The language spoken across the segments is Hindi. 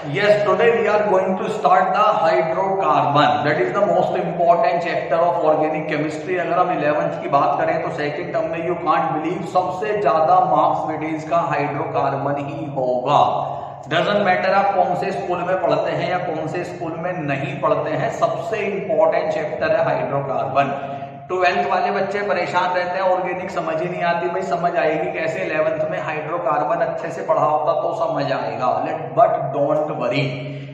Yes, today we are going to start the hydrocarbon. That is the most important chapter of organic chemistry. अगर हम 11th की बात करें तो सेकंड टर्म में you can't believe सबसे ज्यादा मार्क्स वेटेज का हाइड्रोकार्बन ही होगा। डजंट मैटर आप कौन से स्कूल में पढ़ते हैं या कौन से स्कूल में नहीं पढ़ते हैं, सबसे इंपॉर्टेंट चैप्टर है हाइड्रोकार्बन। 12th वाले बच्चे परेशान रहते हैं, ऑर्गेनिक समझ ही नहीं आती। भाई समझ आएगी कैसे, 11th में हाइड्रोकार्बन अच्छे से पढ़ा होता तो समझ आएगा। बट डोंट वरी,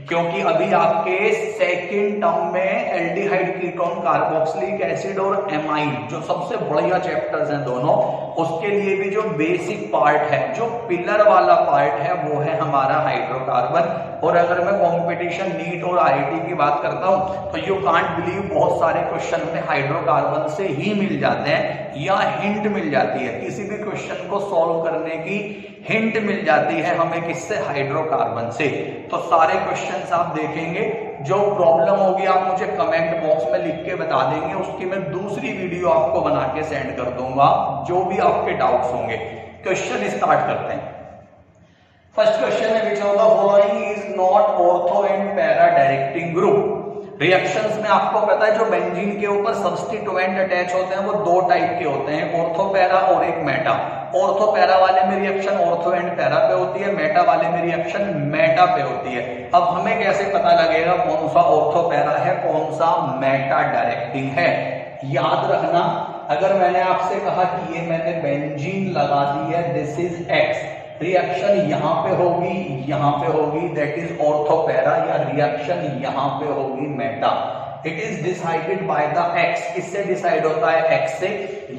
क्योंकि अभी आपके सेकेंड टर्म में एल्डिहाइड कीटोन, कार्बोक्सिलिक एसिड और एमाइन, जो सबसे बढ़िया चैप्टर्स हैं दोनों, उसके लिए भी जो बेसिक पार्ट है, जो पिलर वाला पार्ट है, वो है हमारा हाइड्रोकार्बन। और अगर मैं कंपटीशन नीट और आईआईटी की बात करता हूं तो यू कांट बिलीव बहुत सारे क्वेश्चन में हाइड्रोकार्बन से ही मिल जाते हैं या हिंट मिल जाती है। किसी भी क्वेश्चन को सॉल्व करने की हिंट मिल जाती है हमें, किससे? हाइड्रोकार्बन से। तो सारे क्वेश्चंस आप देखेंगे, जो प्रॉब्लम होगी आप मुझे कमेंट बॉक्स में लिख के बता देंगे, उसकी मैं दूसरी वीडियो आपको बना के सेंड कर दूंगा, जो भी आपके डाउट्स होंगे। क्वेश्चन स्टार्ट करते हैं। फर्स्ट क्वेश्चन है, which of the following is not ortho and para directing group. Reactions में आपको पता है जो बेंजीन के ऊपर सब्स्टिट्यूएंट अटैच होते हैं वो दो टाइप के होते हैं, ऑर्थो पैरा और एक मेटा। ऑर्थो पैरा वाले में रिएक्शन ऑर्थो एंड पैरा पे होती है, मेटा वाले में रिएक्शन मेटा पे होती है। अब हमें कैसे पता लगेगा कौन सा ऑर्थो पैरा है, कौन सा मेटा डायरेक्टिंग है? याद रखना, अगर मैंने आपसे कहा कि ये मैंने बेंजीन लगा दी है, दिस इज एक्स, रिएक्शन यहां पे होगी, दैट इज ऑर्थो पैरा, या रिएक्शन यहां पे होगी Meta. It is decided by the x. किससे डिसाइड होता है? एक्स से।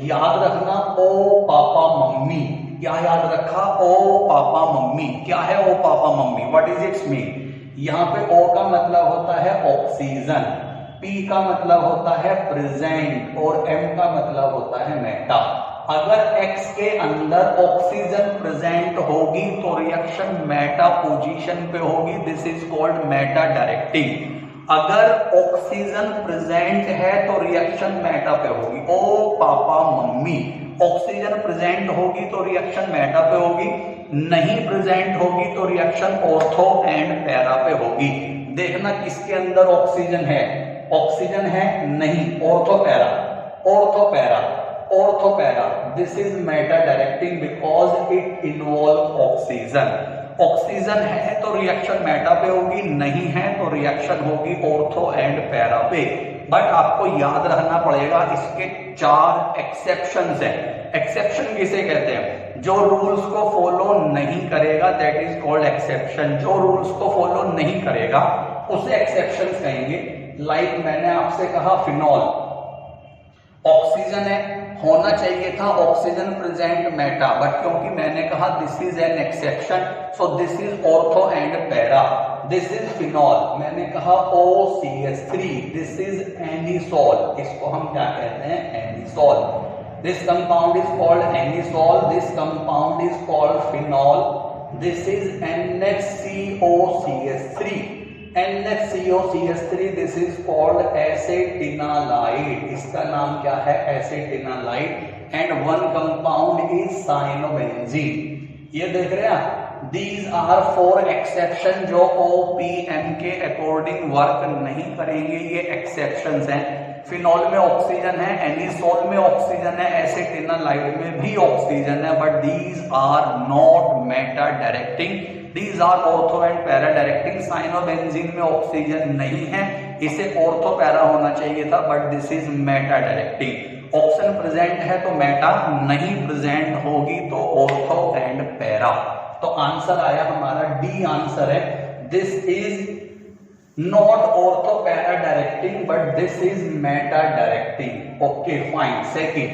याद रखना, ओ पापा मम्मी। क्या याद रखा? ओ पापा मम्मी। क्या है ओ papa mummy? What is its mean? यहां पे ओ का मतलब होता है ऑक्सीजन, पी का मतलब होता है प्रेजेंट और एम का मतलब होता है मेटा। अगर X के अंदर ऑक्सीजन प्रेजेंट होगी तो रिएक्शन मेटा पोजीशन पे होगी, this is called Meta directing. अगर ऑक्सीजन प्रेजेंट है तो रिएक्शन मेटा पे होगी, ओ पापा मम्मी। ऑक्सीजन प्रेजेंट होगी तो रिएक्शन मेटा पे होगी, नहीं प्रेजेंट होगी तो रिएक्शन ऑर्थो एंड पैरा पे होगी। देखना किसके अंदर ऑक्सीजन है, ऑक्सीजन है नहीं, ortho para, ortho para, ortho para. This is meta directing because it involve oxygen. Oxygen है तो रिएक्शन मेटा पे होगी, नहीं है तो रिएक्शन होगी ऑर्थो एंड पैरा पे। बट आपको याद रखना पड़ेगा, इसके 4 एक्सेप्शंस हैं। एक्सेप्शन किसे कहते हैं? जो रूल्स को फॉलो नहीं करेगा दैट इज कॉल्ड एक्सेप्शन। जो रूल्स को फॉलो नहीं करेगा उसे एक्सेप्शंस कहेंगे। लाइक मैंने आपसे कहा फिनॉल, ऑक्सीजन है, होना चाहिए था ऑक्सीजन प्रेजेंट मेटा, बट क्योंकि मैंने कहा this is an exception, so this is ortho and para. This is phenol, मैंने कहा OCH3, दिस इज एनिसोल, इसको हम क्या कहते हैं? Anisole. This compound is called anisole, this compound is called phenol, this is NHCOCH3, NHCOCH3, this is called acetanilide, इसका नाम क्या है? Acetanilide. And one compound is cyanobenzene. ये देख रहे हैं, दीज आर 4 एक्सेप्शन जो OPM के अकॉर्डिंग वर्क नहीं करेंगे, ये एक्सेप्शंस हैं। फिनॉल में ऑक्सीजन है, एनिसोल में ऑक्सीजन है, एसेटिनालाइड में भी ऑक्सीजन है, but these are not meta directing, these are ortho and para directing. Cyanobenzene में ऑक्सीजन नहीं है, इसे ऑर्थो पैरा होना चाहिए था, but this is meta directing. Oxygen present है तो मेटा, नहीं प्रेजेंट होगी तो ऑर्थो एंड पैरा। तो आंसर आया हमारा डी आंसर है, this is not ortho para directing but this is meta directing. Okay fine. Second,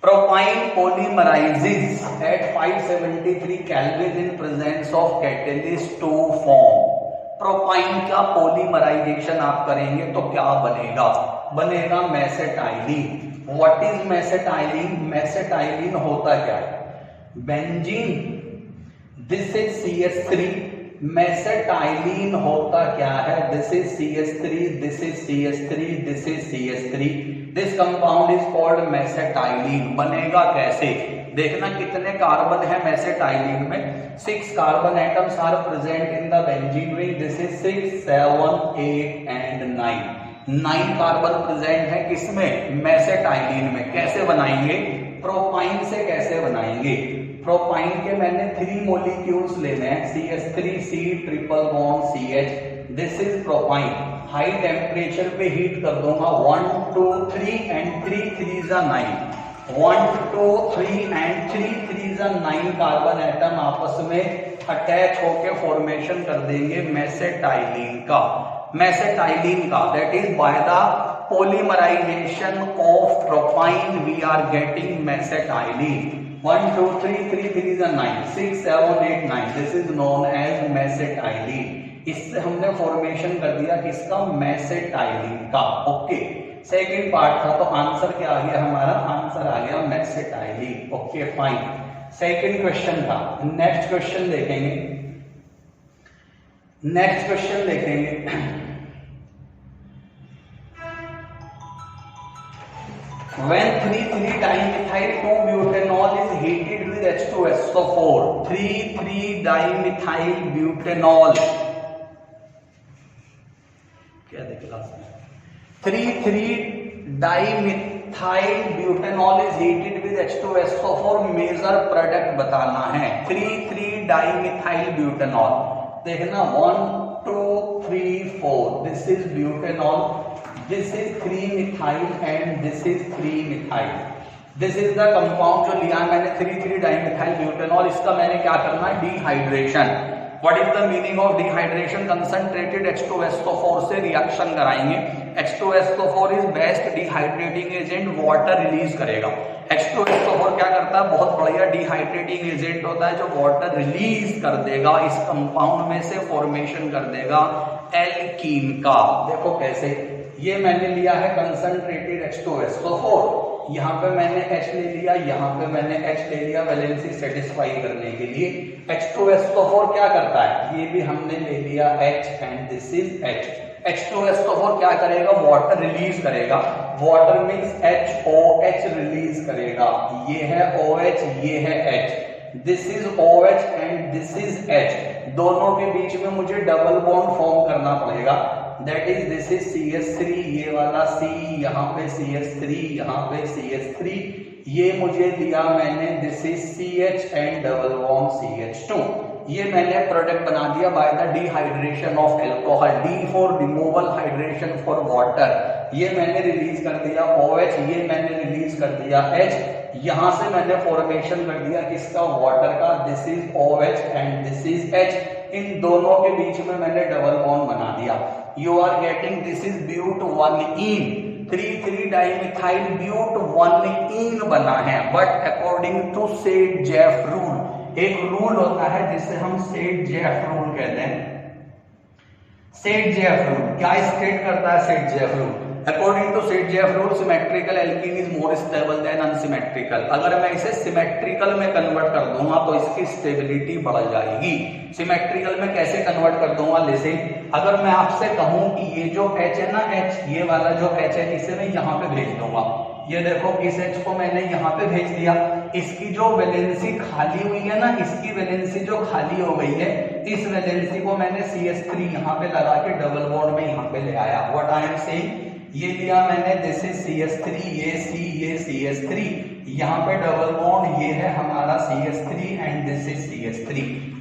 propyne polymerizes at 573 Kelvin in presence of catalyst to form। Propyne का पॉलीमराइजेशन आप करेंगे तो क्या बनेगा? बनेगा मेसेटाइलिन। What is मेसेटाइलिन? मेसेटाइलिन होता क्या है? बेंजीन, दिस इज CH3, मेसेटाइलिन होता क्या है? This is CH3, this is CH3, this is CH3, this compound is called mesitylene. बनेगा कैसे? देखना कितने कार्बन है मेसेटाइलिन में। 6 carbon atoms are present in the benzene ring. This is 6, 7, 8 and 9। 9 carbon present है किसमें? मेसेटाइलिन में। कैसे बनाएंगे? प्रोपाइन से कैसे बनाएंगे? प्रोपाइन के मैंने 3 मॉलिक्यूल्स लेने हैं, CH3C triple bond CH। This is propyne. High temperature पे हीट कर दूंगा 1, 2, 3 एंड 3, 3 जा 9। 1, 2, 3 एंड 3, 3 जा 9 कार्बन एटम आपस में अटैच होके फॉर्मेशन कर देंगे मेसेटाइलिन का। मेसेटाइलिन का that is by the polymerization of propine we are getting mesetylene. 1, 2, 3, 3, 3 is a 9, 6, 7, 8, 9. This is known as mesetylene. इससे हमने फॉर्मेशन कर दिया किसका? मेसेटाइलिन का। ओके, सेकंड पार्ट था तो आंसर क्या आ गया हमारा? आंसर आ गया मेसेटाइलिन। ओके फाइन, सेकंड क्वेश्चन था। नेक्स्ट क्वेश्चन देखेंगे। नेक्स्ट क्वेश्चन देखेंगे। When 3,3-dimethyl 2-butanol is heated with H2SO4, 3,3-dimethyl-butanol क्या देखेगा? 3,3-dimethyl-butanol is heated with H2SO4, major product बताना है। 3,3-dimethyl-butanol देखना 1, 2, 3, 4, this is butanol, this is 3-methyl and this is 3-methyl. This is the compound जो लिया मैंने 3,3-dimethyl-butanol। इसका मैंने क्या करना है? Dehydration. What is the meaning of dehydration? Concentrated H2SO4 से रिएक्शन कराएंगे। H2SO4 is best dehydrating agent, water release करेगा। H2SO4 क्या करता है? बहुत बढ़िया डिहाइड्रेटिंग एजेंट होता है जो वाटर रिलीज कर देगा, इस कंपाउंड में से फॉर्मेशन कर देगा एल्कीन का। देखो कैसे, ये मैंने लिया है कंसंट्रेटेड H2SO4, यहाँ पे मैंने H ले लिया, यहाँ पे मैंने H ले लिया वैलेंसी सेटिस्फाई करने के लिए। H2SO4 क्या करता है? ये भी हमने ले लिया H and this is H। H2SO4 क्या करेगा? वाटर रिलीज करेगा। वाटर मींस HOH रिलीज करेगा। ये है OH, ये है H। This is OH and this is H। दोनों के बीच में मुझे डबल बॉन्ड फॉर्म करना पड़ेगा। That is this is CH3, ये वाला C, यहाँ पे CH3, यहाँ पे CH3, ये मुझे दिया मैंने this is CH and double bond CH2। ये मैंने प्रोडक्ट बना दिया by the dehydration of alcohol. D for removal, hydration for water. ये मैंने रिलीज कर दिया OH, ये मैंने रिलीज कर दिया H। यहां से मैंने फॉर्मेशन कर दिया किसका? वाटर का। This is OH and this is H। इन दोनों के बीच में मैंने डबल बॉन्ड बना दिया। You are getting this is but1ene, 3,3-dimethyl-but1ene बना है। But according to Saytzeff rule, एक रूल होता है जिसे हम सेट-जेफ रूल कहते हैं। सेट-जेफ रूल क्या स्टेट करता है? Saytzeff rule according to Saytzeff rule symmetrical alkene is more stable than unsymmetrical. अगर मैं इसे सिमेट्रिकल में कन्वर्ट कर दूंगा तो इसकी स्टेबिलिटी बढ़ जाएगी। सिमेट्रिकल में कैसे कन्वर्ट कर दूंगा? लिसन, अगर मैं आपसे कहूं कि ये जो H है ना, H, ये वाला जो H है इसे मैं यहाँ पे भेज दूंगा। ये देखो इस H को मैंने यहाँ पे भेज दिया। इसकी जो वैलेंसी खाली हुई है ना, इसकी वैलेंसी जो खाली हो गई है, इस वैलेंसी को मैंने CH3 यहाँ पे लगा के डबल बॉन्ड में यहाँ पे ले आया। व्हाट आई एम सेइंग, ये लिया मैंने दिस इज CH3, ये C, ये CH3, यहाँ पे डबल बॉन्ड, ये है हमारा CH3 and this is CH3।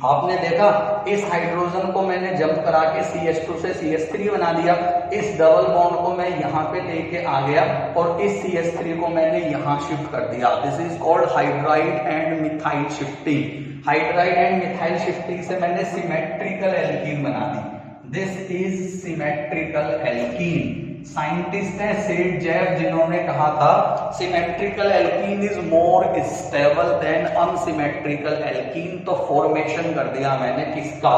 आपने देखा इस हाइड्रोजन को मैंने जंप करा के CH2 से CH3 बना दिया। इस डबल बॉन्ड को मैं यहाँ पे लेके आ गया और इस CH3 को मैंने यहाँ शिफ्ट कर दिया। This is called hydride and methyl shifting. Hydride and methyl shifting से मैंने सिमेट्रिकल एल्कीन बना दी। This is symmetrical alkene. Scientist हैं सेट-जेफ जिन्होंने कहा था symmetrical alkene is more stable than unsymmetrical alkene. तो फॉर्मेशन कर दिया मैंने किसका?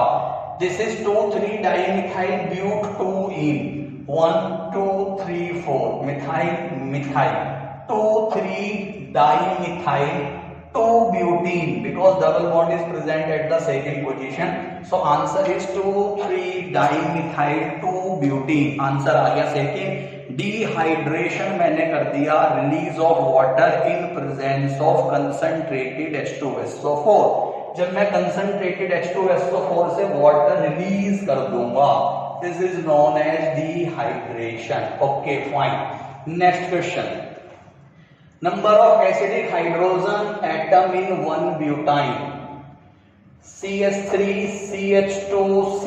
This is 2,3-dimethyl-but2ene, 1, 2, 3, 4 methyl methyl, 2,3-dimethyl-2-butene because double bond is present at the second position। So answer is two three dimethyl two butene, answer आ गया सेकेंड। डिहाइड्रेशन मैंने कर दिया, release of water in presence of concentrated H2SO4। जब मैं कंसंट्रेटेड H2SO4 से वाटर रिलीज कर दूंगा, this is known as dehydration. Okay fine. Next question, number of acidic hydrogen atom in one butyne, CH3 CH2 C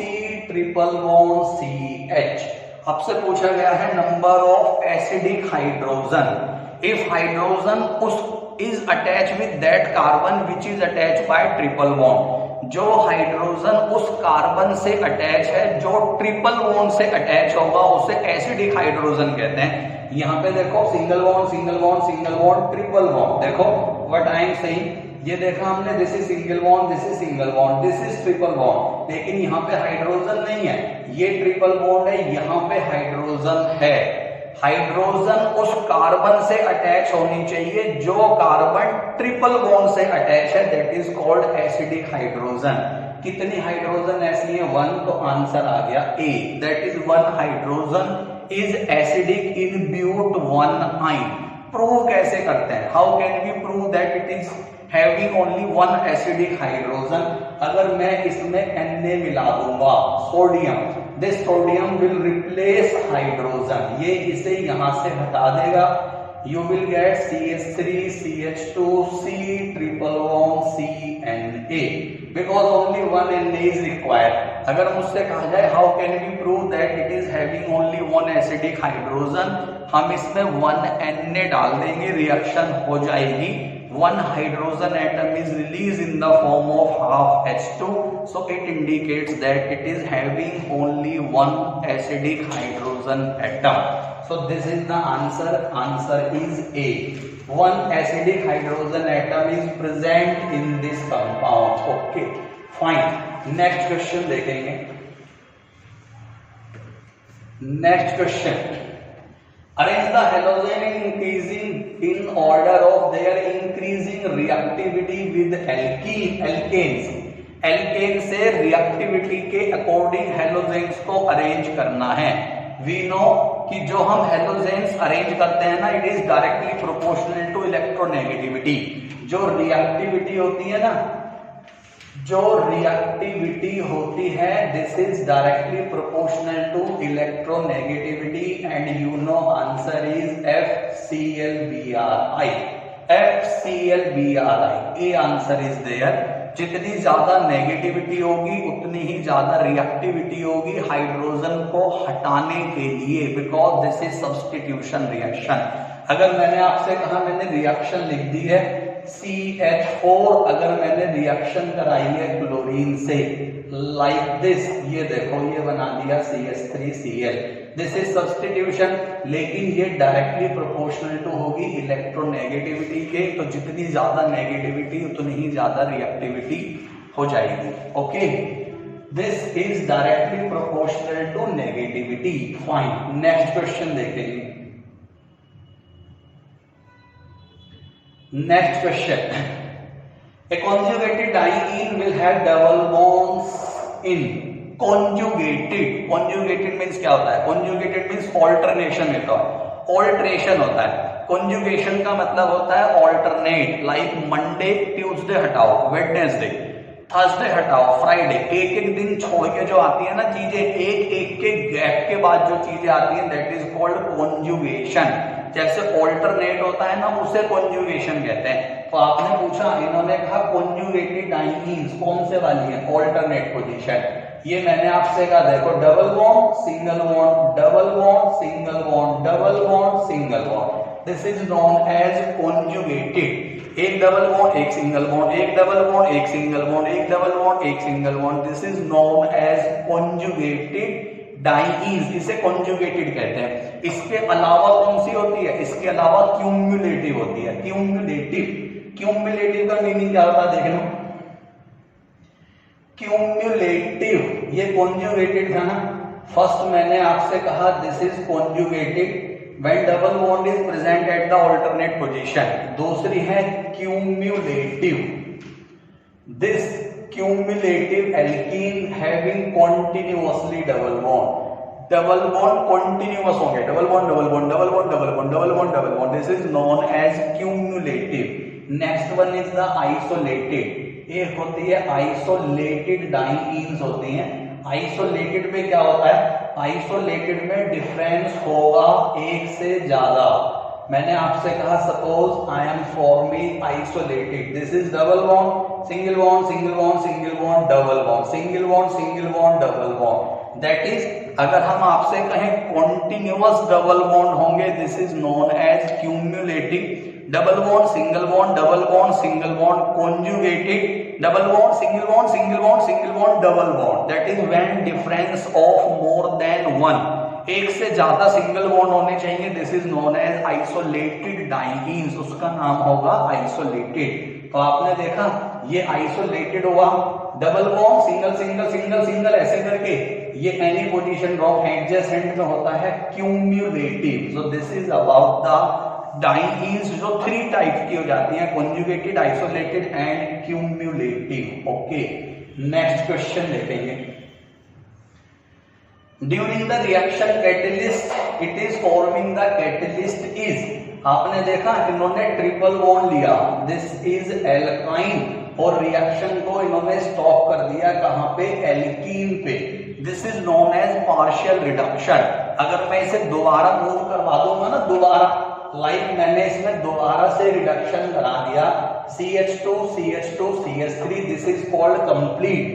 triple bond CH। आपसे पूछा गया है number of acidic hydrogen if hydrogen उस is attach with that carbon which is attach by triple bond. जो हाइड्रोजन उस कार्बन से अटैच है जो ट्रिपल बॉन्ड से अटैच होगा उसे एसिडिक हाइड्रोजन कहते हैं। यहां पे देखो single bond single bond single bond triple bond, देखो व्हाट आई एम सेइंग, ये देखा हमने, this is single bond, this is single bond, this is triple bond, लेकिन यहाँ पे हाइड्रोजन नहीं है, ये ट्रिपल बॉन्ड है, यहाँ पे हाइड्रोजन है। हाइड्रोजन उस कार्बन से अटैच होनी चाहिए जो कार्बन ट्रिपल बॉन्ड से अटैच है, that is called acidic hydrogen. कितनी हाइड्रोजन ऐसी है? 1, तो आंसर आ गया A, that is 1 hydrogen is acidic in but 1 yne. Prove कैसे करते हैं? How can we prove that it is having only 1 acidic hydrogen? अगर मैं इसमें Na मिला दूंगा, sodium, this sodium will replace hydrogen, ये इसे यहां से हटा देगा, you will get CH3 CH2 C triple bond CNA because only 1 Na is required। अगर मुझसे कहा जाए how can we prove that it is having only 1 acidic hydrogen, हम इसमें 1 Na डाल देंगे, रिएक्शन हो जाएगी, 1 hydrogen atom is released in the form of half H2, so it indicates that it is having only 1 acidic hydrogen atom। So this is the answer, answer is A, 1 acidic hydrogen atom is present in this compound। Okay fine, next question देखेंगे। next question, arrange the halogen increasing in order of their increasing reactivity with alkanes। Alkane से रिएक्टिविटी के अकॉर्डिंग हेलोजेन्स को अरेंज करना है। वी नो कि जो हम हेलोजेन्स अरेंज करते हैं ना, it is directly proportional to electronegativity. जो रिएक्टिविटी होती है ना, जो रिएक्टिविटी होती है, this is directly proportional to electronegativity and you know answer is FClBrI, FClBrI, a answer is there. जितनी ज्यादा नेगेटिविटी होगी उतनी ही ज्यादा रिएक्टिविटी होगी हाइड्रोजन को हटाने के लिए, because this is substitution reaction. अगर मैंने आपसे कहा मैंने रिएक्शन लिख दी है CH4, अगर मैंने रिएक्शन कराई है क्लोरीन से लाइक दिस, ये देखो ये बना दिया CH3Cl, दिस इज सब्स्टिट्यूशन, लेकिन ये डायरेक्टली प्रोपोर्शनल टू होगी इलेक्ट्रोनेगेटिविटी के, तो जितनी ज्यादा नेगेटिविटी उतनी ही ज्यादा रिएक्टिविटी हो जाएगी। Okay, this is directly proportional to negativity. Fine, next question देखेंगे। Next question, a conjugated diene will have double bonds in conjugated means क्या होता है? conjugated means alternation होता है, alteration होता है। conjugation का मतलब होता है alternate, like Monday Tuesday हटाओ, Wednesday थर्सडे हटाओ, फ्राइडे, एक एक दिन छोड़ के जो आती है ना चीजें, एक एक के गैप के बाद जो चीजें आती हैं, दैट इज कॉल्ड कॉन्जुगेशन। जैसे ऑल्टरनेट होता है ना, उसे कॉन्जुगेशन कहते हैं। तो आपने पूछा, इन्होंने कहा कॉन्जुगेटेड डाइनीन्स कौन से वाली है? Alternate position. ये मैंने आपसे कहा देखो, double bond single bond, double bond single bond, double bond single bond, this is known as conjugated. एक डबल बॉन्ड एक सिंगल बॉन्ड, एक डबल बॉन्ड एक सिंगल बॉन्ड, एक डबल बॉन्ड एक single bond, this is known as conjugated dienes, इसे कॉन्जुगेटेड कहते हैं। इसके अलावा कौन सी होती है? इसके अलावा क्यूमुलेटिव होती है। क्यूमुलेटिव का मीनिंग क्या होता है? देख लो, क्यूमुलेटिव, ये कॉन्जुगेटेड था ना, फर्स्ट मैंने आपसे कहा this is conjugated when double bond is present at the alternate position। दूसरी है cumulative, this cumulative alkene having continuously double bond. Double bond continuous होंगे, double bond double bond double bond double bond double bond double bond, this is known as cumulative. Next one is the isolated. एक होती है आइसोलेटेड डाइईन्स होती हैं। आइसोलेटेड में क्या होता है, आइसोलेटेड में डिफरेंस होगा एक से ज्यादा। मैंने आपसे कहा suppose I am forming isolated, this is double bond single bond single bond single bond double bond single bond double bond. That is अगर हम आपसे कहें कॉन्टिन्यूअस डबल बॉन्ड होंगे, this is known as cumulative. Double bond single bond double bond single bond, conjugated double bond single bond single bond single bond double bond. That is when difference of more than one, एक से ज्यादा सिंगल बॉन्ड होने चाहिए, this is known as isolated dienes, उसका नाम होगा आइसोलेटेड। तो आपने देखा ये आइसोलेटेड हुआ, double bond single single single single ऐसे करके, ये एनी पोजीशन रॉन्ग एडजेसेंट में होता है cumulative. So this is about the dienes जो 3 टाइप की हो जाती हैं, conjugated, isolated and cumulative. Okay, next question देखेंगे। During the reaction catalyst it is forming the catalyst is, आपने देखा इन्होंने ट्रिपल बॉन्ड लिया, दिस इज एल्काइन, और रिएक्शन को इन्होंने स्टॉप कर दिया कहां पे, एल्कीन पे। This is known as partial reduction. अगर मैं इसे दोबारा मूव करवा दूंगा ना, दोबारा लाइक मैंने इसमें दोबारा से रिडक्शन करा दिया, CH2 CH2 CH3, this is called complete.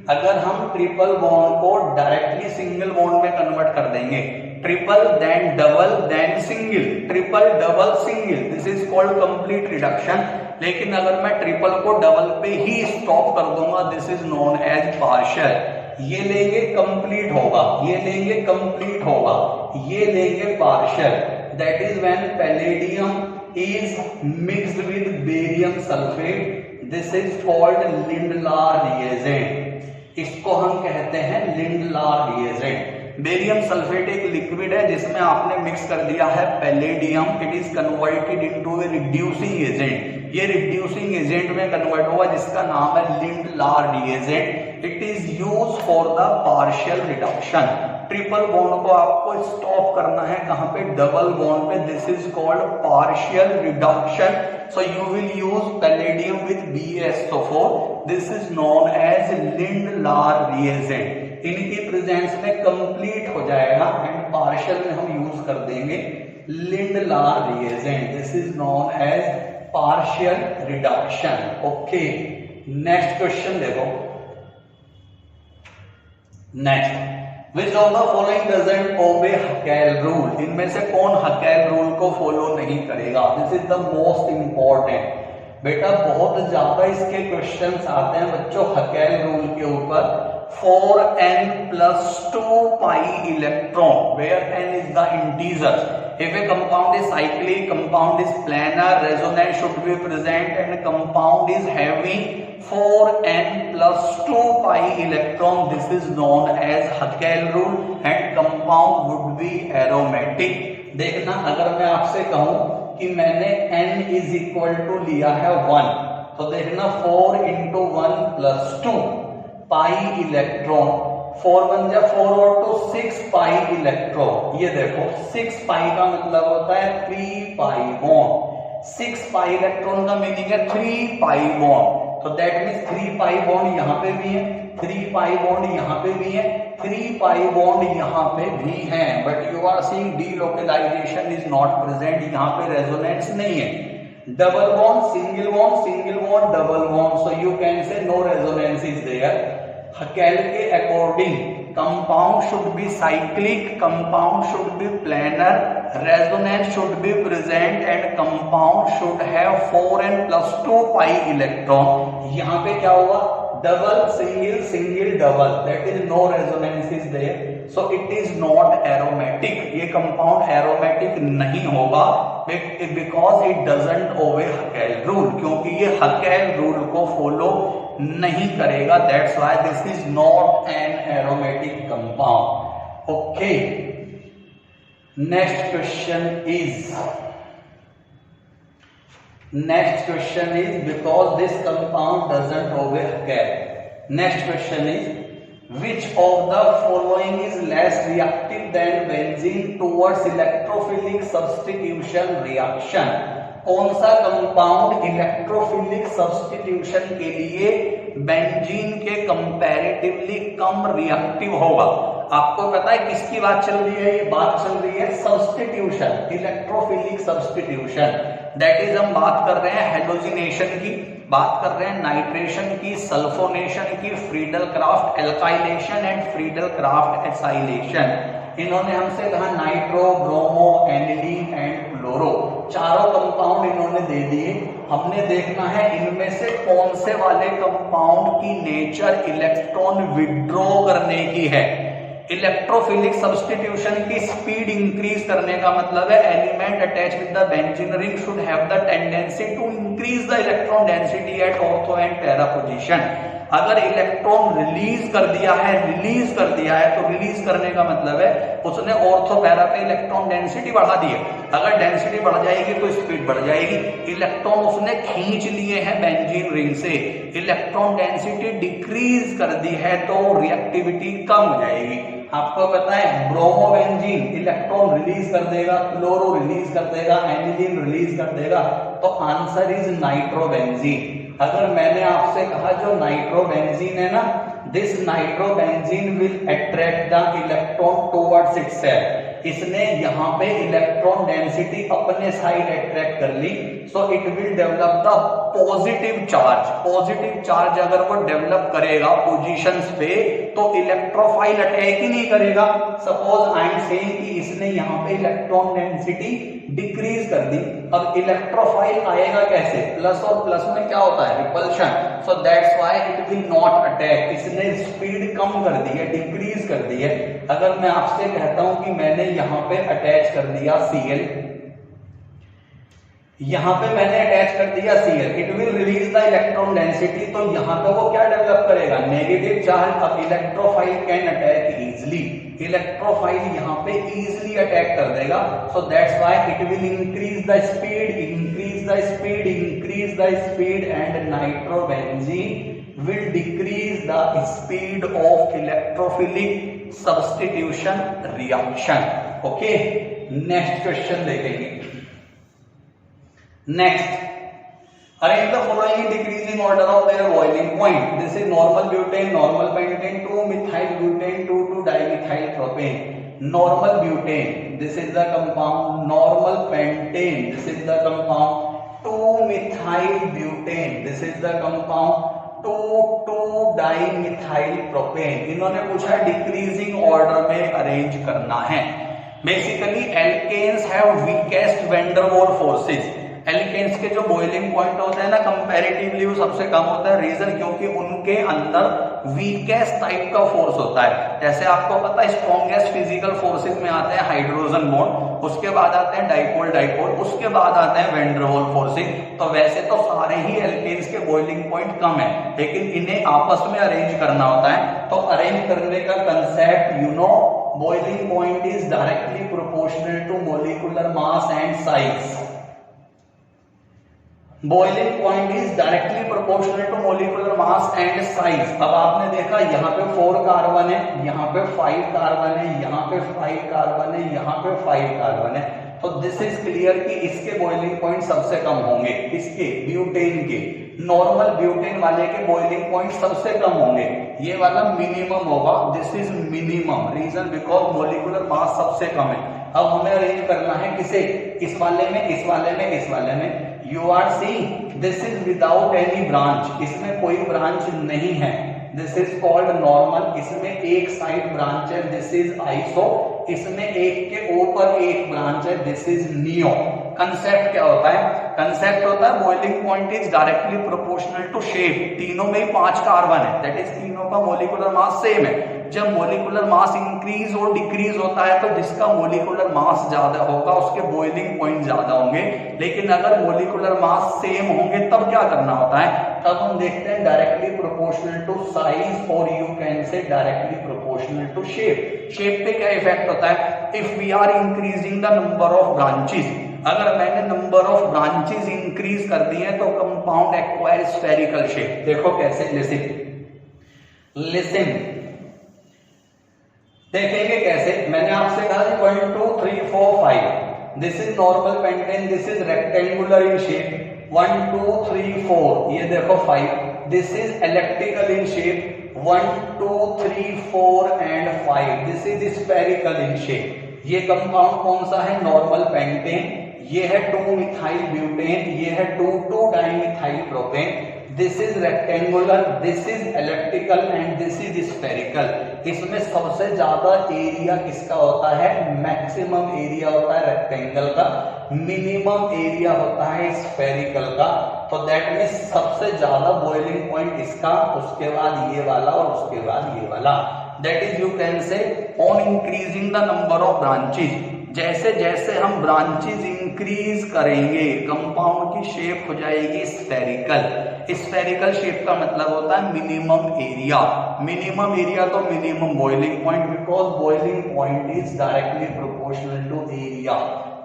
अगर हम ट्रिपल बॉन्ड को डायरेक्टली सिंगल बॉन्ड में कन्वर्ट कर देंगे, triple then double then single, triple double single, this is called complete reduction. लेकिन अगर मैं ट्रिपल को डबल पे ही स्टॉप कर दूंगा, this is known as partial. ये लेंगे कंप्लीट होगा, ये लेंगे कंप्लीट होगा, ये लेंगे partial. That is when palladium is mixed with barium sulphate, this is called Lindlar reagent. इसको हम कहते हैं लिंडलार रिएजेंट। बेरियम सल्फेट एक लिक्विड है जिसमें आपने मिक्स कर दिया है palladium, it is converted into a reducing agent. ये रिड्यूसिंग एजेंट में कन्वर्ट हुआ जिसका नाम है Lindlar reagent. It is use for the partial reduction. Triple bond को आपको स्टॉप करना है कहां पे, डबल बॉन्ड पे, this is called partial reduction. So you will use palladium with BaSO4, this is known as Lindlar reagent. इनकी प्रेजेंस में कंप्लीट हो जाएगा एंड पार्शियल में हम यूज कर देंगे Lindlar reagent, this is known as partial reduction. Okay, next question देखो। Next, Which of the following doesn't obey Haskell rule? इनमें से कौन Haskell रूल को फॉलो नहीं करेगा? This is the most important. बेटा बहुत ज्यादा इसके क्वेश्चंस आते हैं बच्चों Haskell रूल के ऊपर। 4n+2 pi electron, where n is the integer. If a compound is cyclic, compound is planar, resonance should be present, and compound is having 4n+2 pi electron, this is known as Haskell rule, and compound would be aromatic. देखना, अगर मैं आपसे कहूं कि मैंने n इज इक्वल टू लिया है 1, तो देखना 4 × 1 + 2 पाई इलेक्ट्रॉन, 4 × 1 = 4 और 2 6 पाई इलेक्ट्रॉन। ये देखो 6 पाई का मतलब होता है 3 पाई बॉन्ड। 6 पाई इलेक्ट्रॉन का मीनिंग है 3 पाई बॉन्ड। तो दैट मीन्स 3 पाई बॉन्ड यहाँ पे भी है, 3 पाई बॉन्ड यहाँ पे भी है, 3 पाई बॉन्ड यहाँ पे भी है, but you are seeing delocalisation is not present, यहाँ पे रेजोनेंस नहीं है। Double bond single bond double bond, so you can say no resonance is there. Haskell के according compound should be cyclic, compound should be planar, resonance should be present and compound should have 4n+2 pi electron. यहाँ पे क्या हुआ, double single single double, that is no resonance is there, so it is not aromatic. ये कंपाउंड एरोमेटिक नहीं होगा because it doesn't obey Haskell rule, क्योंकि ये Haskell रूल को फॉलो नहीं करेगा, that's why this is not an aromatic compound. Okay, next question is because this compound doesn't obey Haskell, next question is which of the following is less reactive than benzene towards electrophilic substitution reaction? कौन सा कंपाउंड इलेक्ट्रोफिलिक सब्स्टिट्यूशन के लिए बेंजीन के कंपैरेटिवली कम रिएक्टिव होगा? आपको पता है किसकी बात चल रही है? ये बात चल रही है substitution, electrophilic substitution. That is हम बात कर रहे हैं हेलोजिनेशन की, बात कर रहे हैं नाइट्रेशन की, सल्फोनेशन की, Friedel craft alkylation and Friedel Crafts acylation. इन्होंने हमसे कहा nitro, bromo, aniline and chloro, चारों कंपाउंड इन्होंने दे दिए। हमने देखना है इनमें से कौन से वाले कंपाउंड की नेचर इलेक्ट्रॉन विड्रॉ करने की है। इलेक्ट्रोफिलिक सब्स्टिट्यूशन की स्पीड इंक्रीज करने का मतलब है element attach with the benzene ring should have the tendency to increase the electron density at ortho and para position. अगर इलेक्ट्रॉन रिलीज कर दिया है तो रिलीज करने का मतलब है उसने ऑर्थो पैरा पे इलेक्ट्रॉन डेंसिटी बढ़ा दी है। अगर डेंसिटी बढ़ जाएगी तो स्पीड बढ़ जाएगी। इलेक्ट्रॉन उसने खींच लिए हैं बेंजीन रिंग से, इलेक्ट्रॉन डेंसिटी डिक्रीज कर दी है तो रिएक्टिविटी कम हो जाएगी। आपको पता है ब्रोमोबेंजीन इलेक्ट्रॉन रिलीज कर देगा, क्लोरो रिलीज कर देगा, एनिलीन रिलीज कर देगा, तो आंसर इज नाइट्रोबेंजीन। अगर मैंने आपसे कहा जो नाइट्रोबेंजीन है ना, this nitrobenzene will attract the electron towards itself, इसने यहाँ पे इलेक्ट्रॉन डेंसिटी अपने साइड अट्रैक्ट कर ली, so it will develop the positive charge. Positive charge अगर वो डेवलप करेगा पोजीशंस पे तो इलेक्ट्रोफाइल अटैक ही नहीं करेगा। सपोज आई एम सेइंग कि इसने यहाँ पे इलेक्ट्रॉन डेंसिटी डिक्रीज कर दी, अब इलेक्ट्रोफाइल आएगा कैसे? प्लस और प्लस में क्या होता है? Repulsion. So that's why it will not attack. इसने स्पीड कम कर दी है, डिक्रीज कर दी है। अगर मैं आपसे कहता हूं कि मैंने यहां पे अटैच कर दिया Cl, यहां पे मैंने अटैच कर दिया Cl, it will release the electron density, तो यहां पे वो क्या डेवलप करेगा? Negative charge. अब electrophile can attack easily, electrophile यहां पे इजीली अटैक कर देगा। So that's why it will increase the speed, increase the speed, increase the speed and nitrobenzene will decrease the speed of electrophilic substitution reaction. Okay, next question देखेंगे। Next, arrange the following in decreasing order of their boiling point. This is normal butane, normal pentane, 2-methyl butane, 2,2-dimethyl propane. Normal butane, this is the compound. Normal pentane, this is the compound. 2-methyl butane, this is the compound. 2,2-dimethyl propane। इन्होंने पूछा डिक्रीजिंग ऑर्डर में अरेंज करना है। Basically alkenes have weakest van der Waals forces. Alkenes के जो बॉइलिंग पॉइंट होते हैं ना, कंपैरेटिवली वो सबसे कम होता है। रीजन क्योंकि उनके अंदर वीकेस्ट टाइप का फोर्स होता है। जैसे आपको पता है स्ट्रॉन्गेस्ट फिजिकल फोर्सेस में आते हैं हाइड्रोजन बॉन्ड, उसके बाद आते हैं डाइपोल डाइपोल, उसके बाद आते हैं वैन डर वाल्स फोर्सेस। तो वैसे तो सारे ही एल्केन्स के बॉइलिंग पॉइंट कम है, लेकिन इन्हें आपस में अरेंज करना होता है। तो अरेंज करने का concept you know, boiling point is directly proportional to molecular mass and size. Boiling point is directly proportional to molecular mass and size. अब आपने देखा यहाँ पे 4 कार्बन है, यहाँ पे 5 कार्बन है, यहाँ पे 5 कार्बन है, यहाँ पे 5 कार्बन है। तो दिस इज क्लियर कि इसके बॉइलिंग पॉइंट सबसे कम होंगे, इसके ब्यूटेन के। नॉर्मल ब्यूटेन वाले के बॉइलिंग पॉइंट सबसे कम होंगे, ये वाला मिनिमम होगा। This is minimum, reason because molecular mass सबसे कम है। अब हमें अरेंज करना है किसे? इस वाले में, इस वाले में, इस वाले में। You are seeing this is without any branch, इसमें कोई ब्रांच नहीं है। दिस इज कॉल्ड नॉर्मल, इसमें एक साइड ब्रांच है, दिस इज आइसो। इसमें एक के ऊपर एक ब्रांच है, दिस इज नियो। कंसेप्ट क्या होता है? कंसेप्ट होता है boiling point is directly proportional to shape. तीनों में ही 5 कार्बन है, दैट इज तीनों का मोलिकुलर मास सेम है। जब मोलिकुलर मास इंक्रीज और डिक्रीज होता है तो जिसका मोलिकुलर मास ज्यादा होगा उसके बॉइलिंग पॉइंट ज्यादा होंगे। लेकिन अगर मोलिकुलर मास सेम होंगे तब क्या करना होता है? तब हम देखते हैं डायरेक्टली प्रोपोर्शनल टू साइज, और you can say directly proportional to shape. Shape पे क्या इफेक्ट होता है? If we are increasing the number of branches, अगर मैंने नंबर ऑफ ब्रांचेस इंक्रीज कर दी है तो कंपाउंड एक्वायर स्फेरिकल शेप। देखो कैसे, जैसे लिसन, देखेंगे कैसे। मैंने आपसे कहा 1 2 3 4 5, this is normal pentane, this is rectangular in shape, 1 2 3 4, ये देखो 5, this is elliptical in shape, 1 2 3 4 and 5, this is spherical in shape. ये कंपाउंड कौन सा है? Normal pentane. ये है 2 मिथाइल ब्यूटेन, ये है 2 2 dimethyl propane. This is rectangular, this is elliptical and this is spherical. इसमें सबसे ज्यादा एरिया किसका होता है? मैक्सिमम एरिया होता है रेक्टेंगल का, मिनिमम एरिया होता है स्फेरिकल का। तो दैट मींस सबसे ज्यादा बॉइलिंग पॉइंट इसका, उसके बाद ये वाला और उसके बाद ये वाला। That is you can say on increasing the number of branches, जैसे जैसे हम ब्रांचेज इंक्रीज करेंगे कंपाउंड की शेप हो जाएगी स्फेरिकल। स्फेरिकल शेप का मतलब होता है मिनिमम एरिया। मिनिमम एरिया तो minimum boiling point, because boiling point is directly proportional to area.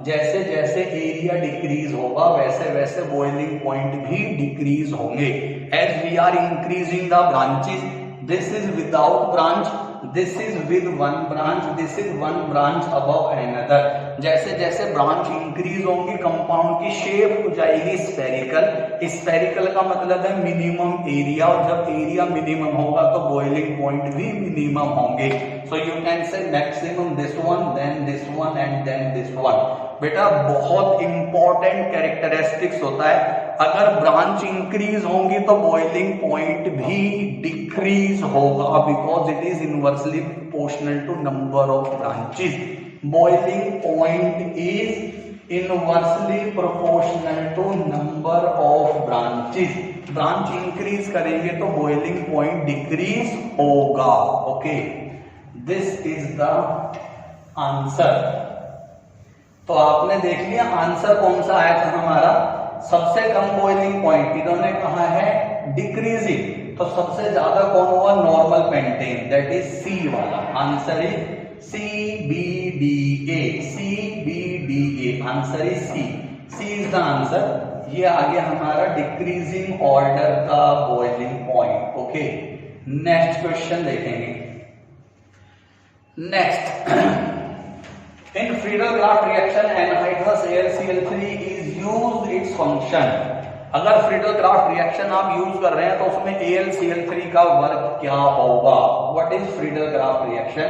जैसे जैसे एरिया डिक्रीज होगा वैसे वैसे बॉइलिंग पॉइंट भी डिक्रीज होंगे। As we are increasing the branches, this is without branch, this is with 1 branch, this is 1 branch above another. जैसे जैसे ब्रांच इंक्रीज होंगी कंपाउंड की शेप हो जाएगी स्फेरिकल। स्फेरिकल का मतलब है मिनिमम एरिया, और जब एरिया मिनिमम होगा तो बॉइलिंग पॉइंट भी मिनिमम होंगे। So you can say maximum this one, then this one and then this one. बेटा बहुत इंपॉर्टेंट कैरेक्टरिस्टिक्स होता है, अगर ब्रांच इंक्रीज होंगी तो बॉइलिंग पॉइंट भी डिक्रीज होगा, because it is inversely proportional to number of branches. Boiling point is inversely proportional to number of branches. Branch increase करेंगे तो बॉइलिंग पॉइंट डिक्रीज होगा। Okay, this is the answer. तो आपने देख लिया आंसर कौन सा आया था हमारा, सबसे कम बॉइलिंग पॉइंट इन्होंने कहा है डिक्रीजिंग, तो सबसे ज्यादा कौन हुआ? Normal pentane, that is C वाला। Answer is CBDA, CBDA, answer is C, C is the answer. ये आ गया हमारा डिक्रीजिंग ऑर्डर का boiling point. Okay, next question देखेंगे। Next, in Friedel-Crafts reaction anhydrous AlCl3 is used its function। अगर Friedel-Crafts रिएक्शन आप यूज कर रहे हैं तो उसमें AlCl3 का वर्क क्या होगा? What is Friedel-Crafts reaction?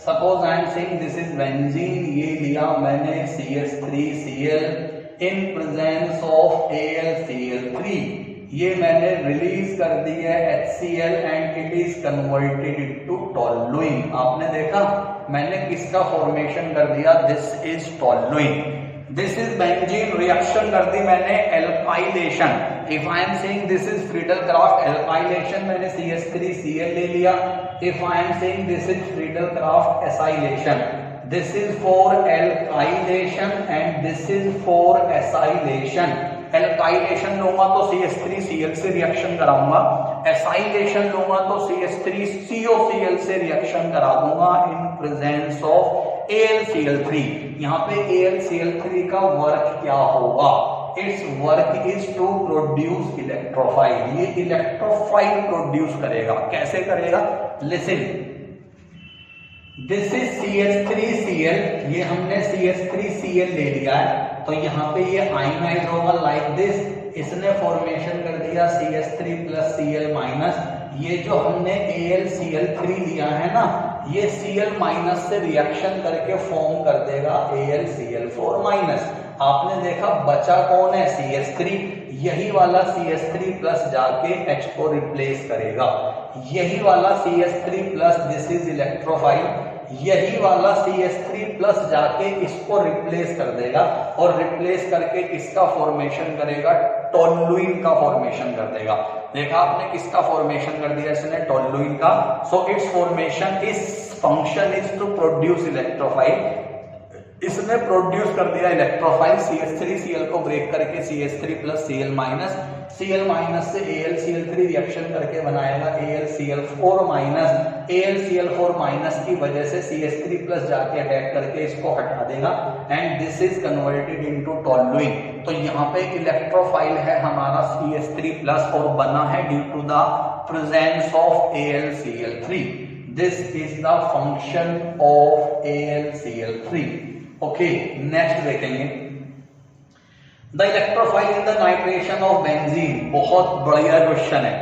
Suppose I am saying this is benzene, ये लिया मैंने CH3Cl in presence of AlCl3, ये मैंने रिलीज कर दी है HCl and it is converted into toluene. आपने देखा मैंने किसका फॉर्मेशन कर दिया? This is toluene. This is benzene, reaction कर दी मैंने alkylation. If I am saying this is Friedel-Crafts alkylation, मैंने CH3Cl ले लिया। If I am saying this is Friedel-Crafts acylation, this is for alkylation and this is for acylation. Alkylation लूंगा तो CH3Cl से रिएक्शन कराऊंगा, एसाइलेशन लूंगा तो CH3COCl से रिएक्शन करा दूंगा इन प्रेजेंस ऑफ AlCl3। यहाँ पे AlCl3 का वर्क क्या होगा? Its work is to produce electrophile. ये इलेक्ट्रोफाइल प्रोड्यूस करेगा। कैसे करेगा? लिसन, दिस इज CH3Cl, ये हमने CH3Cl ले लिया है तो यहाँ पे ये आयनाइज होगा लाइक दिस। इसने फॉर्मेशन कर दिया CH3 प्लस Cl माइनस। ये जो हमने AlCl3 लिया है ना, ये Cl माइनस से रिएक्शन करके फॉर्म कर देगा AlCl4 माइनस। आपने देखा बचा कौन है? CH3। यही वाला CH3 प्लस जाके H को रिप्लेस करेगा। यही वाला CH3 plus, this is electrophile, यही वाला CH3 प्लस जाके इसको रिप्लेस कर देगा और रिप्लेस करके किसका फॉर्मेशन करेगा? टोल्यूइन का फॉर्मेशन कर देगा। देखा आपने किसका फॉर्मेशन कर दिया इसने? टोल्यूइन का। सो इट्स फॉर्मेशन, इस function is to produce electrophile. इसने प्रोड्यूस कर दिया इलेक्ट्रोफाइल, CH3Cl को ब्रेक करके CH3 plus Cl minus, Cl minus से AlCl3 रिएक्शन करके बनाएगा AlCl4 माइनस। AlCl4 माइनस की वजह से CH3 प्लस जाके अटैक करके इसको हटा देगा and this is converted into toluene. तो यहाँ पे इलेक्ट्रोफाइल है हमारा CH3 प्लस और बना है due to the presence of AlCl3. This is the function of AlCl3. Okay, next देखेंगे the electrophile in the nitration of benzene. बहुत बढ़िया क्वेश्चन है।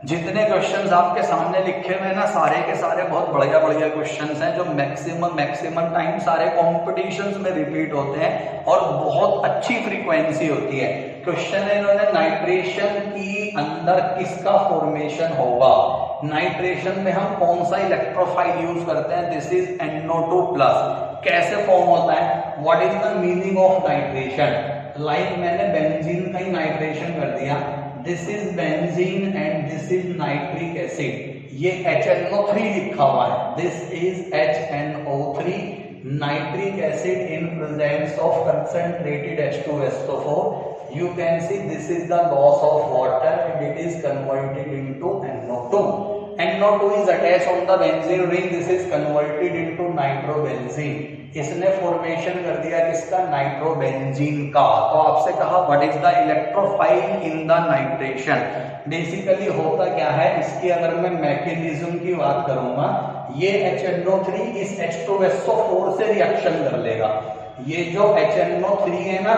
जितने क्वेश्चंस आपके सामने लिखे हुए हैं ना, सारे के सारे बहुत बढ़िया बढ़िया क्वेश्चंस हैं जो मैक्सिमम टाइम सारे कॉम्पिटिशन्स में रिपीट होते हैं और बहुत अच्छी फ्रीक्वेंसी होती है। क्वेश्चन है इन्होंने नाइट्रेशन की अंदर किसका फॉर्मेशन होगा, नाइट्रेशन में हम कौन सा इलेक्ट्रोफाइल यूज करते हैं, दिस इज NO2+। कैसे फॉर्म होता है, what is the meaning of nitration. Like मैंने बेंजीन का ही नाइट्रेशन कर दिया, this is benzene and this is nitric acid, ये HNO3 लिखा हुआ है, this is HNO3 nitric acid in presence of concentrated H2SO4। You can see this is the loss of water and it is converted into NO2. NO2 is attached on the benzene ring, this is converted into nitrobenzene. इसने फॉर्मेशन कर दिया किसका, नाइट्रोबेंजीन का। तो आपसे कहा what is the electrophile in the nitration. Basically होता क्या है, इसकी अगर मैं मैकेनिज्म की बात करूंगा, ये HNO3 इस H2SO4 से रिएक्शन कर लेगा। ये जो HNO3 है ना,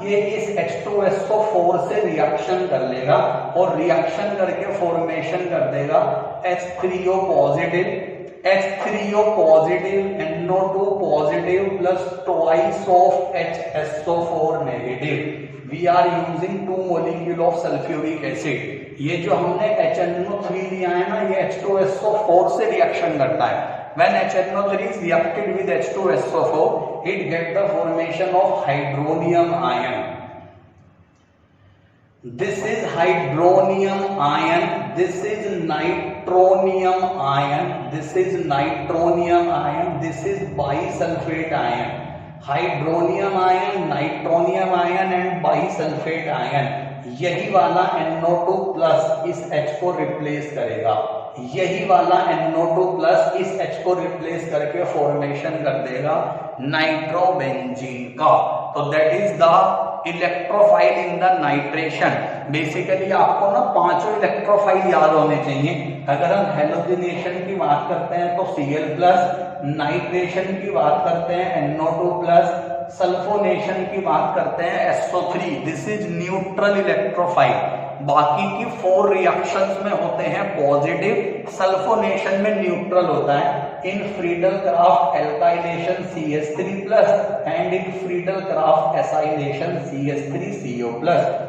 ये इस H2SO4 से रिएक्शन कर लेगा और रिएक्शन करके फॉर्मेशन कर देगा H3O positive NO2 positive plus twice of HSO4 negative. We are using 2 molecule of sulphuric acid. ये जो हमने HNO3 लिया है ना, ये H2SO4 से रिएक्शन करता है। When HNO3 is reacted with H2SO4, it get the formation of hydronium ion. This is hydronium ion, this is nitronium ion, this is nitronium ion, this is bisulfate ion. Hydronium ion, nitronium ion and bisulfate ion, यही वाला NO2+ इस H को रिप्लेस करेगा, यही वाला NO2+ इस H को रिप्लेस करके फॉर्मेशन कर देगा नाइट्रोबेंजीन का। तो that is the electrophile in the nitration. Basically आपको ना पांचों इलेक्ट्रोफाइल याद होने चाहिए। अगर हम हेलोजिनेशन की बात करते हैं तो Cl+, नाइट्रेशन की बात करते हैं NO2+, सल्फोनेशन की बात करते हैं SO3, this is neutral electrophile. बाकी की 4 रिएक्शंस में होते हैं पॉजिटिव, सल्फोनेशन में न्यूट्रल होता है। In Friedel Crafts alkylation CH3+ and in Friedel Crafts acylation CH3CO+।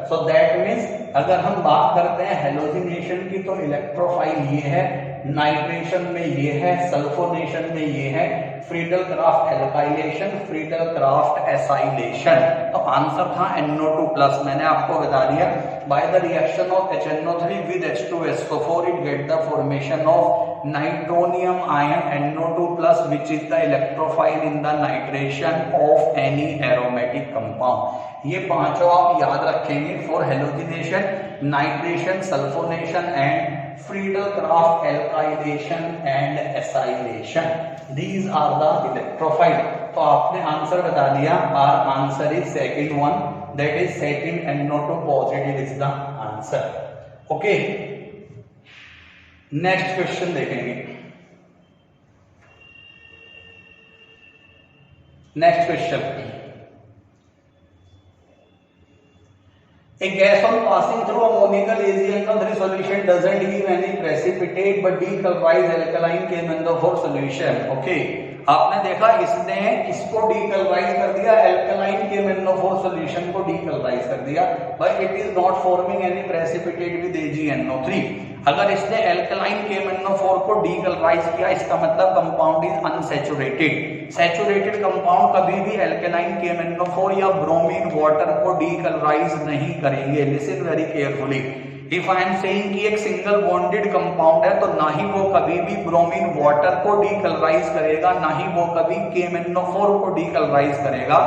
So that means अगर हम बात करते हैं हेलोजिनेशन की तो इलेक्ट्रोफाइल ये है, नाइट्रेशन में ये है, सल्फोनेशन में ये है, फ्रीडल-क्राफ्ट एल्काइलेशन, फ्रीडल-क्राफ्ट एसाइलेशन। तो आंसर था NO2+। मैंने आपको बता दिया by the reaction of HNO3 with H2SO4 it get the formation of nitronium ion NO2+ which is the electrophile in the nitration of any aromatic compound। ये पांचों आप याद रखेंगे for halogenation, nitration, sulphonation and Friedel-Crafts alkylation and acylation. These are the electrophile। तो आपने आंसर बता दिया, our answer is second one, that is second NO2 positive is the answer। Okay, next question देखेंगे। Next question, a gas on passing through ammoniacal AgNO3 solution doesn't give any precipitate but decolorized alkaline KMnO4 solution। Okay, आपने देखा इसने इसको डीकलराइज कर दिया, एल्कलाइन KMnO4 सॉल्यूशन को डीकलराइज कर दिया, but it is not forming any precipitate with AgNO3। अगर इसने एल्कलाइन KMnO4 को डीकलराइज किया, इसका मतलब compound is unsaturated. Saturated compound कभी भी एल्कलाइन KMnO4 या ब्रोमीन वाटर को डीकलराइज नहीं करेंगे। Listen very carefully. If I am saying कि एक सिंगल बॉन्डेड कंपाउंड है तो ना ही वो कभी भी ब्रोमीन वाटर को डीकलराइज करेगा, ना ही वो कभी KMnO4 को डीकलराइज करेगा।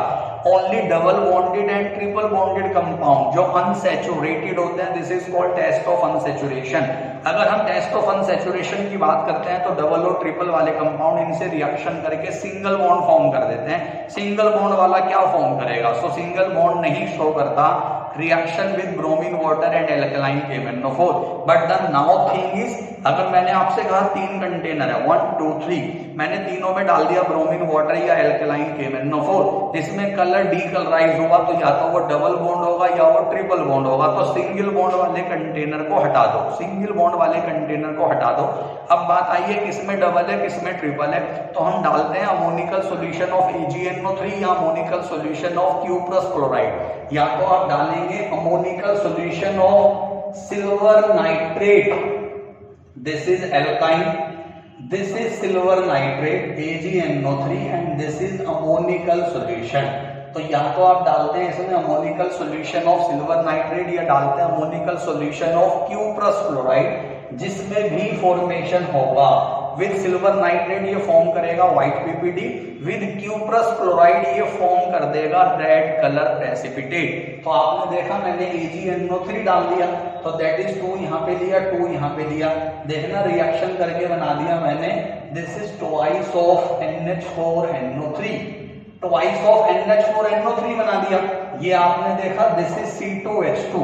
Only double bonded and triple bonded compound जो अनसैचुरेटेड होते हैं, this is called test of unsaturation. अगर हम टेस्ट ऑफ अनसैचुरेशन की बात करते हैं तो डबल और ट्रिपल वाले कंपाउंड इनसे रिएक्शन करके सिंगल बॉन्ड फॉर्म कर देते हैं। सिंगल बॉन्ड वाला क्या फॉर्म करेगा? सो सिंगल बॉन्ड नहीं शो करता reaction with bromine water and alkaline KMnO4। But the now thing is, अगर मैंने आपसे कहा 3 कंटेनर है 1 2 3, मैंने तीनों में डाल दिया ब्रोमीन वाटर या एल्कलाइन KMnO4, जिसमें कलर डीकलराइज होगा तो या तो वो डबल बॉन्ड होगा या वो ट्रिपल बॉन्ड होगा। तो सिंगल बॉन्ड वाले कंटेनर को हटा दो, सिंगल बॉन्ड वाले कंटेनर को हटा दो। अब बात आई है किसमें डबल है किसमें ट्रिपल है, तो हम डालते हैं अमोनिकल सॉल्यूशन ऑफ AgNO3 या ammoniacal solution of cuprous chloride. या तो आप डालेंगे ammoniacal solution of silver nitrate, this is alkyne, this is silver nitrate AgNO3 and this is ammonical solution। तो या तो आप डालते हैं इसमें ammoniacal solution of silver nitrate या डालते हैं ammoniacal solution of cuprous chloride, जिसमें भी फॉर्मेशन होगा विद सिल्वर नाइट्रेट ये फॉर्म करेगा white PPT, with cuprous chloride ये फॉर्म कर देगा रेड कलर प्रेसिपिटेट। तो आपने देखा मैंने AgNO3 डाल दिया तो दैट इज 2 यहाँ पे लिया 2 यहाँ पे लिया, देखना रिएक्शन करके बना दिया मैंने, this is twice of NH4NO3, twice of NH4NO3 बना दिया। ये आपने देखा दिस इज C2H2,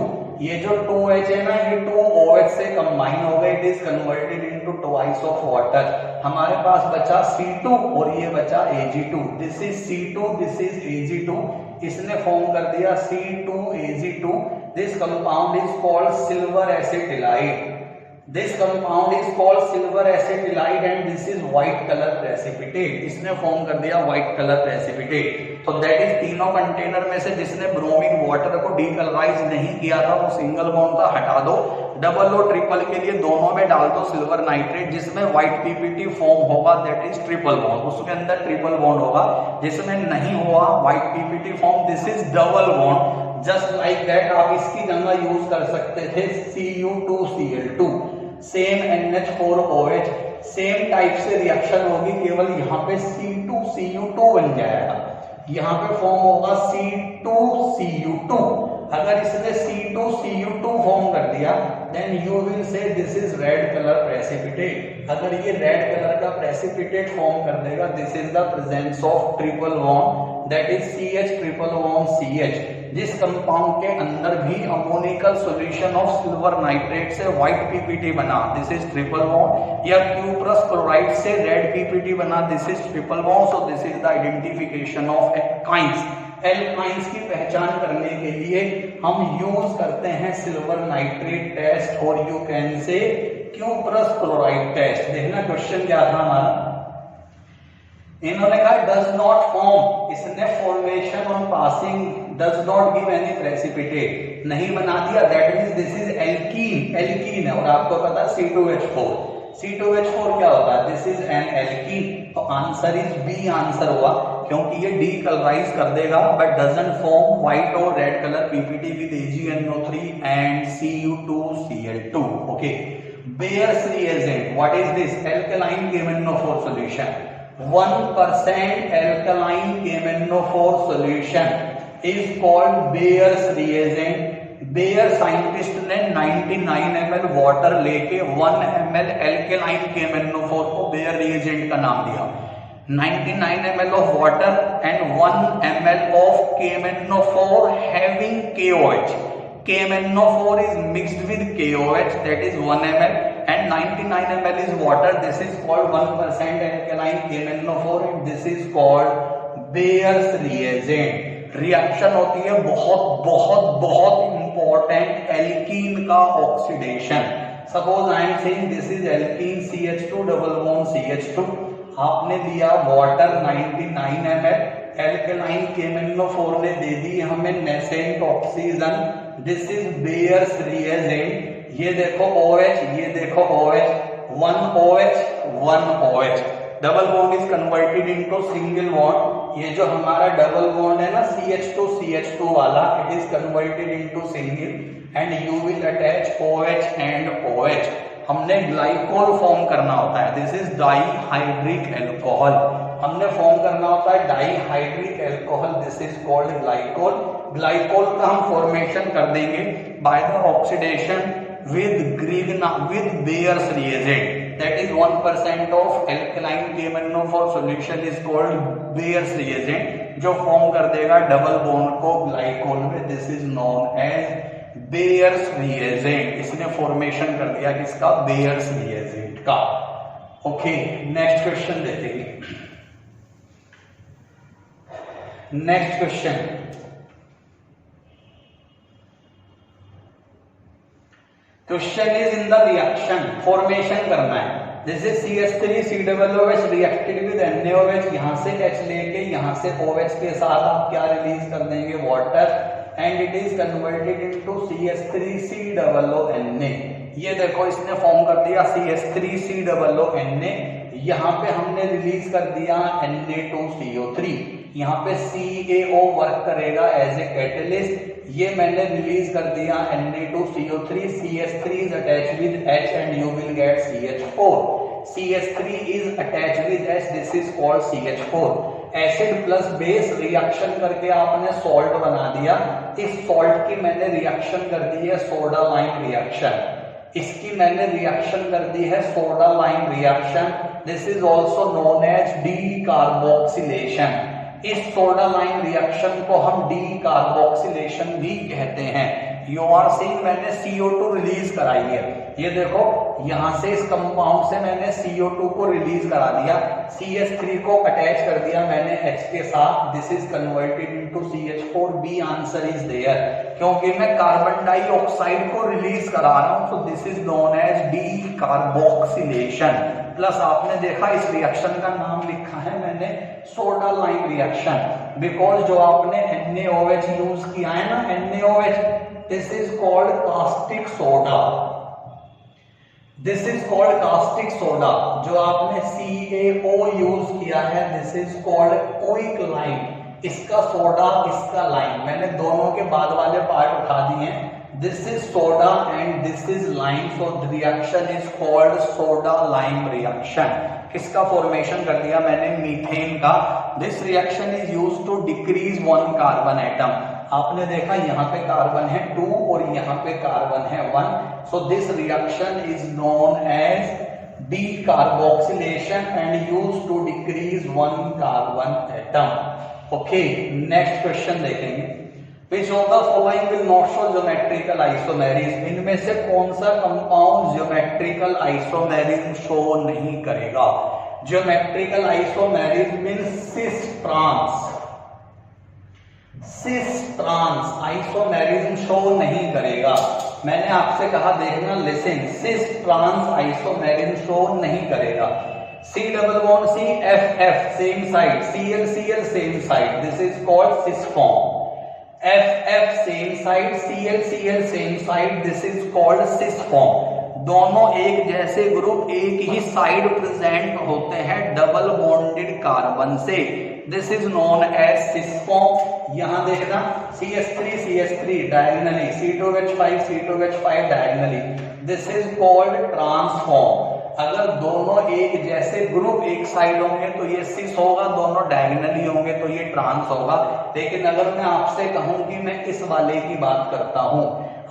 ये जो 2H है ना ये 2OH से कंबाइन हो गए, it is converted into twice of water. हमारे पास बचा C2 और ये बचा Ag2, this is C2 this is Ag2, इसने फॉर्म कर दिया C2Ag2। This compound is called silver acetylide, this compound is called silver acetylide and this is white colour precipitate, इसने फॉर्म कर दिया व्हाइट कलर प्रेसिपिटेट। तो दैट इज तीनों कंटेनर में से जिसने ब्रोमीन वाटर को डीकलराइज नहीं किया था वो सिंगल बॉन्ड था, हटा दो। डबल और ट्रिपल के लिए दोनों में डाल दो सिल्वर नाइट्रेट, जिसमें व्हाइट PPT फॉर्म होगा दैट इज ट्रिपल बॉन्ड, उसके अंदर ट्रिपल बॉन्ड होगा। जिसमें नहीं हुआ white PPT form this is double bond. Just like that आप इसकी जगह यूज कर सकते थे Cu2Cl2, same NH4OH, same type से रिएक्शन होगी, केवल यहाँ पे C2Cu2 बन जाएगा, यहाँ पे फॉर्म होगा C2Cu2। अगर इसने C2Cu2 फॉर्म कर दिया then you will say this is red colour precipitate. अगर ये रेड कलर का प्रेसिपिटेट फॉर्म कर देगा this is the presence of triple bond that is CH triple bond CH। जिस कंपाउंड के अंदर भी ammoniacal solution of silver nitrate से व्हाइट PPT बना दिस इज ट्रिपल बॉन्ड, या क्यूप्रस क्लोराइड से रेड PPT बना this is triple bond. So this is the identification of alkynes. Alkynes की पहचान करने के लिए हम यूज करते हैं सिल्वर नाइट्रेट टेस्ट और you can say cuprous chloride test. देखना क्वेश्चन क्या था हमारा, इन्होंने कहा डज नॉट फॉर्म, इसने formation on passing does not give any precipitate, नहीं बना दिया, that means this is alkene, alkene है। और आपको पता C2H4, C2H4 क्या होता है, दिस इज एन एल्कीन। तो आंसर इज बी आंसर हुआ, क्योंकि ये डीकलराइज कर देगा बट डजंट फॉर्म व्हाइट और red colour PPT with AgNO3 and Cu2Cl2। Okay, Baeyer's reagent, what is this, alkaline KMnO4 solution, 1% alkaline KMnO4 solution is called Bayer's reagent। Baeyer scientist ने 99 ml वाटर लेके 1 ml alkaline KMnO4 को बेयर रिएजेंट का नाम दिया। 99 ml of water and 1 ml of KMnO4 having KOH। KMnO4 is mixed with KOH, that is 1 ml, and 99 ml is water. This is called 1% alkaline KMnO4 and this is called Bayer's reagent। Reaction होती है बहुत बहुत बहुत इंपॉर्टेंट एल्कीन का oxidation. Suppose I am saying this is alkene CH2 double bond CH2, आपने दिया वाटर 99 ml, एल्कलाइन KMnO4 ने दे दी हमें nascent oxygen, this is bears reagent. ये देखो OH, ये देखो OH, 1 OH 1 OH, double bond is converted into single bond. ये जो हमारा डबल बॉन्ड है ना CH2 वाला, it is converted into single and you will attach OH and OH। हमने ग्लाइकोल फॉर्म करना होता है, दिस इज डाइहाइड्रिक एल्कोहल, हमने फॉर्म करना होता है dihydric alcohol, this is called glycol. Glycol का हम फॉर्मेशन कर देंगे by the oxidation with Bayer's reagent, that is 1% of alkaline KMnO4 solution is called Bayer's reagent। जो फॉर्म कर देगा डबल बॉन्ड को ग्लाइकोल में, this is known as Baeyer's reagent. इसने फॉर्मेशन कर दिया किसका? बेयर्स रिएजेंट का। ओके, नेक्स्ट क्वेश्चन देते हैं। Next question, question is in the reaction, formation करना है। जैसे CH3 COOH reacted with NaOH, यहां से H लेके यहां से OH के साथ आप क्या रिलीज कर देंगे? Water, and it is converted into CH3 COONA। ये देखो इसने फॉर्म कर दिया CH3 COONA, यहाँ पे हमने रिलीज कर दिया Na2CO3, यहाँ पे CaO वर्क करेगा एज ए कैटलिस्ट, ये मैंने रिलीज कर दिया Na2CO3, CH3 is attached with H and you will get CH4, CH3 is attached with H, this is called CH4। Acid plus base reaction करके आपने सॉल्ट बना दिया, इस सॉल्ट की मैंने रिएक्शन कर दी है सोडा लाइम रिएक्शन, इसकी मैंने रिएक्शन कर दी है soda lime reaction, this is also known as decarboxylation. इस सोडा लाइम रिएक्शन को हम डी कार्बोक्सिलेशन भी कहते हैं। यू आर सीइंग मैंने CO2 रिलीज कराई है, ये देखो यहां से इस कंपाउंड से मैंने CO2 को रिलीज करा दिया, CH3 को अटैच कर दिया मैंने H के साथ, this is converted into CH4, B answer is there, क्योंकि मैं कार्बन डाइऑक्साइड को रिलीज करा रहा हूं, so this is known as decarboxylation. Plus आपने देखा इस रिएक्शन का नाम लिखा है मैंने सोडा लाइम रिएक्शन, बिकॉज जो आपने NaOH यूज किया है ना, NaOH, this is called caustic soda, this is called caustic soda. जो आपने CaO यूज किया है, this is called quick lime, इसका सोडा इसका लाइम, मैंने दोनों के बाद वाले पार्ट उठा दिए हैं, this is soda and this is lime, so the reaction is called soda lime reaction. किसका फॉर्मेशन कर दिया मैंने? मीथेन का। This reaction is used to decrease one carbon atom, आपने देखा यहाँ पे कार्बन है 2 और यहाँ पे कार्बन है 1, so this reaction is known as decarboxylation and used to decrease one carbon atom. Okay, next question देखेंगे। Which of the following will not show geometrical isomerism? इनमें से कौन सा कंपाउंड ज्योमेट्रिकल आइसोमेरिज्म शो नहीं करेगा? Geometrical isomerism means cis trans, cis trans isomerism show नहीं करेगा। मैंने आपसे कहा देखना, listen, cis trans isomerism show नहीं करेगा। C double bond C, F same side, Cl same side, this is called cis form। F same side, Cl same side, this is called cis form। दोनों एक जैसे ग्रुप एक ही साइड प्रेजेंट होते हैं डबल बॉन्डेड कार्बन से, this is known as cis form। यहां देखना CH3 diagonally, C2H5 diagonally, this is called trans form. अगर दोनों एक जैसे ग्रुप एक साइड होंगे तो ये सिस होगा, दोनों डायगोनली होंगे तो ये ट्रांस होगा। लेकिन अगर मैं आपसे कहूं कि मैं इस वाले की बात करता हूं,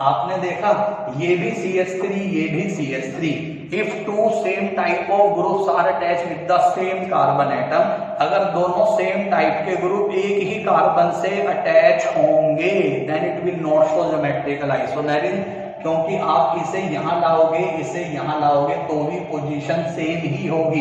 आपने देखा ये भी CH3 ये भी CH3, if two same type of groups are attach with the same carbon atom, अगर दोनों सेम टाइप के ग्रुप एक ही कार्बन से अटैच होंगे then it will not show geometrical isomerism, क्योंकि आप इसे यहां लाओगे इसे यहां लाओगे तो भी पोजीशन सेम ही होगी।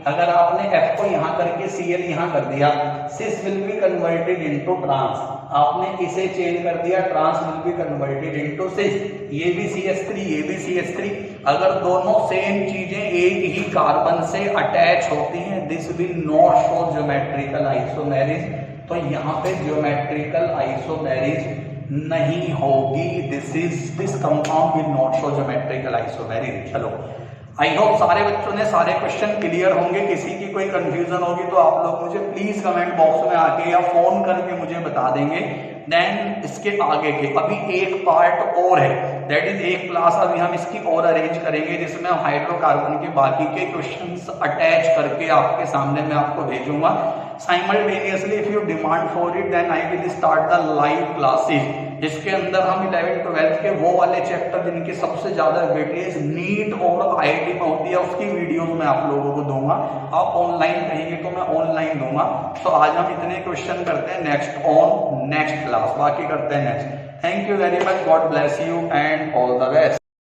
अगर आपने F को यहां करके Cl यहां कर दिया, cis will be converted into trans, आपने इसे चेंज कर दिया, trans will be converted into cis, ये भी CH3 ये भी CH3। अगर दोनों सेम चीजें एक ही कार्बन से अटैच होती हैं, this will not show geometrical isomerism, तो यहाँ पे ज्योमेट्रिकल आइसोमेरिज्म नहीं होगी, this compound will not show geometrical isomerism. चलो, आई होप सारे बच्चों ने सारे क्वेश्चन क्लियर होंगे। किसी की कोई कंफ्यूजन होगी तो आप लोग मुझे प्लीज कमेंट बॉक्स में आके या फोन करके मुझे बता देंगे। देन इसके आगे के अभी एक पार्ट और है, दैट इज एक क्लास अभी हम इसकी और अरेंज करेंगे जिसमें हम हाइड्रोकार्बन के बाकी के क्वेश्चंस अटैच करके आपके सामने मैं आपको भेजूंगा। Simultaneously if you demand for it then I will start the live classes. इसके अंदर हम 11th 12th के वो वाले चैप्टर जिनकी सबसे ज्यादा वेटेज नीट और IIT में होती है उसकी वीडियोस मैं आप लोगों को दूंगा। आप ऑनलाइन कहेंगे तो मैं ऑनलाइन दूंगा। तो आज हम इतने क्वेश्चन करते हैं नेक्स्ट क्लास, बाकी करते हैं next. Thank you very much, God bless you and all the best.